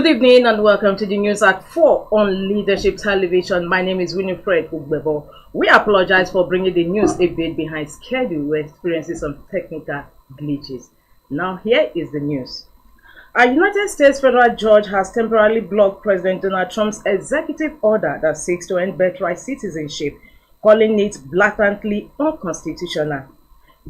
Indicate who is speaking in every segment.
Speaker 1: Good evening and welcome to the news at 4 on Leadership Television. My name is Winifred Ugbebo. We apologize for bringing the news a bit behind schedule. We're experiencing some technical glitches. Now here is the news. A United States federal judge has temporarily blocked President Donald Trump's executive order that seeks to end birthright citizenship, calling it blatantly unconstitutional.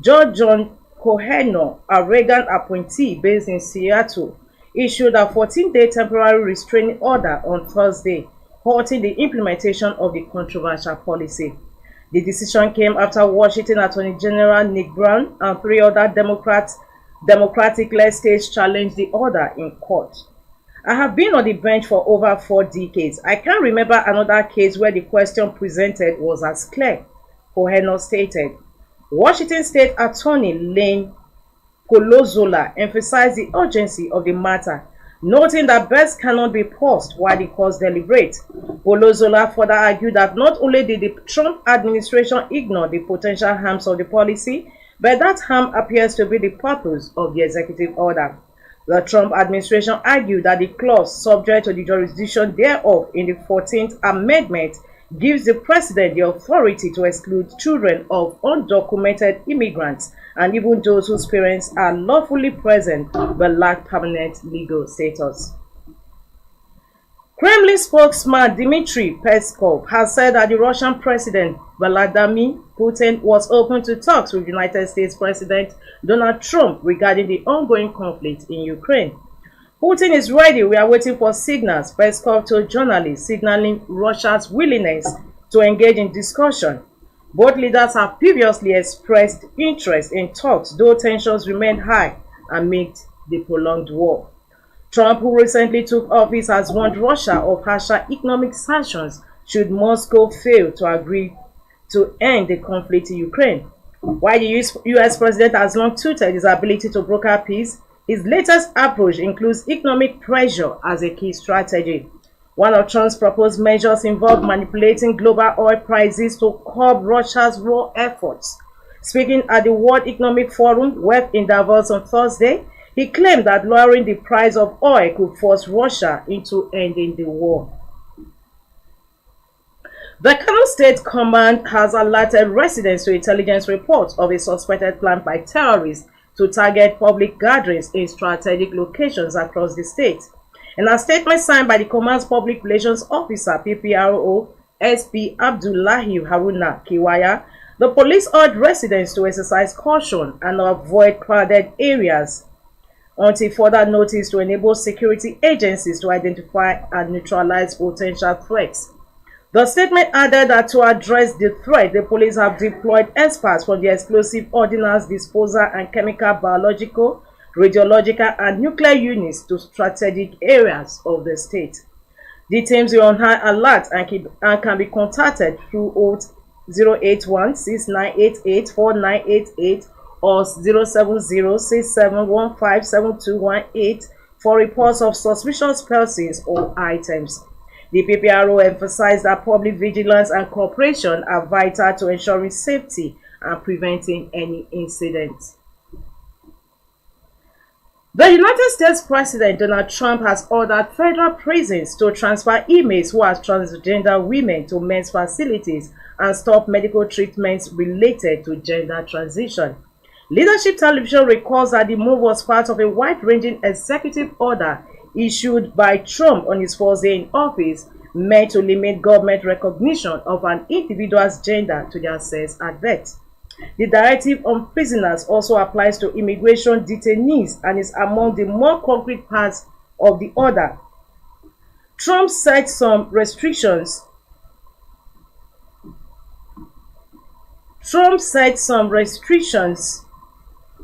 Speaker 1: Judge John Koheno, a Reagan appointee based in Seattle, issued a 14-day temporary restraining order on Thursday, halting the implementation of the controversial policy. The decision came after Washington Attorney General Nick Brown and 3 other Democratic-led states challenged the order in court. I have been on the bench for over 4 decades. I can't remember another case where the question presented was as clear, Koheno stated. Washington State Attorney Lane Colozola emphasized the urgency of the matter, noting that births cannot be paused while the courts deliberate. Colozola further argued that not only did the Trump administration ignore the potential harms of the policy, but that harm appears to be the purpose of the executive order. The Trump administration argued that the clause subject to the jurisdiction thereof in the 14th Amendment gives the president the authority to exclude children of undocumented immigrants and even those whose parents are lawfully present but lack permanent legal status. Kremlin spokesman Dmitry Peskov has said that the Russian President Vladimir Putin was open to talks with United States President Donald Trump regarding the ongoing conflict in Ukraine. Putin is ready. We are waiting for signals, Peskov told journalists, signaling Russia's willingness to engage in discussion. Both leaders have previously expressed interest in talks, though tensions remain high amid the prolonged war. Trump, who recently took office, has warned Russia of harsher economic sanctions should Moscow fail to agree to end the conflict in Ukraine. While the US president has long touted his ability to broker peace, his latest approach includes economic pressure as a key strategy. One of Trump's proposed measures involved manipulating global oil prices to curb Russia's war efforts. Speaking at the World Economic Forum, held in Davos on Thursday, he claimed that lowering the price of oil could force Russia into ending the war. The Kano State Command has alerted residents to intelligence reports of a suspected plan by terrorists to target public gatherings in strategic locations across the state. In a statement signed by the command's public relations officer, PPRO, SP Abdullahi Haruna Kiwaya, the police urged residents to exercise caution and avoid crowded areas until further notice to enable security agencies to identify and neutralize potential threats. The statement added that to address the threat, the police have deployed experts from the explosive ordnance disposal and chemical, biological, radiological, and nuclear units to strategic areas of the state. The teams are on high alert and can be contacted through 081-6988-4988 or 070-6715-7218 for reports of suspicious persons or items. The PPRO emphasized that public vigilance and cooperation are vital to ensuring safety and preventing any incidents. The United States President Donald Trump has ordered federal prisons to transfer inmates who are transgender women to men's facilities and stop medical treatments related to gender transition. Leadership Television recalls that the move was part of a wide-ranging executive order issued by Trump on his first day in office, meant to limit government recognition of an individual's gender to their sex at birth. The directive on prisoners also applies to immigration detainees and is among the more concrete parts of the order. Trump set some restrictions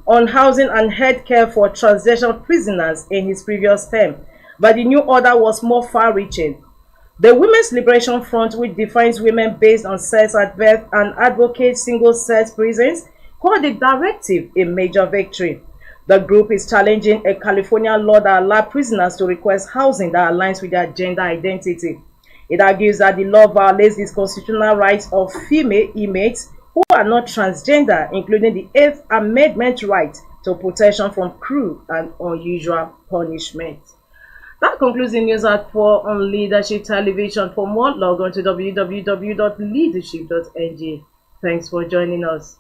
Speaker 1: on housing and health care for transgender prisoners in his previous term, but the new order was more far-reaching. The Women's Liberation Front, which defines women based on sex at birth and advocates single-sex prisons, called the directive a major victory. The group is challenging a California law that allows prisoners to request housing that aligns with their gender identity. It argues that the law violates the constitutional rights of female inmates who are not transgender, including the 8th Amendment right to protection from cruel and unusual punishment. That concludes the news at 4 on Leadership Television. For more, log on to www.leadership.ng. Thanks for joining us.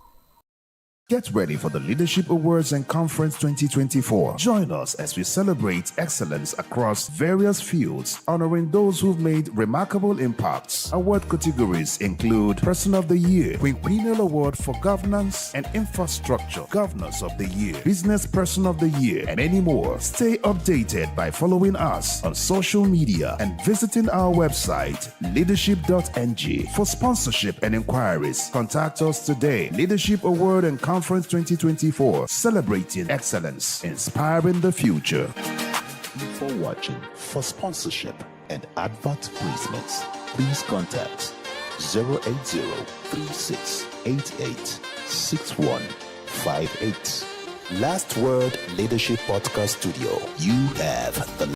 Speaker 2: Get ready for the Leadership Awards and Conference 2024. Join us as we celebrate excellence across various fields, honoring those who've made remarkable impacts. Award categories include Person of the Year, Quinquennial Award for Governance and Infrastructure, Governors of the Year, Business Person of the Year, and many more. Stay updated by following us on social media and visiting our website, leadership.ng. For sponsorship and inquiries, contact us today. Leadership Award and Conference 2024, celebrating excellence, inspiring the future.
Speaker 3: For watching, for sponsorship and advert placements, please contact 080-3688-6158. Last Word Leadership Podcast Studio. You have the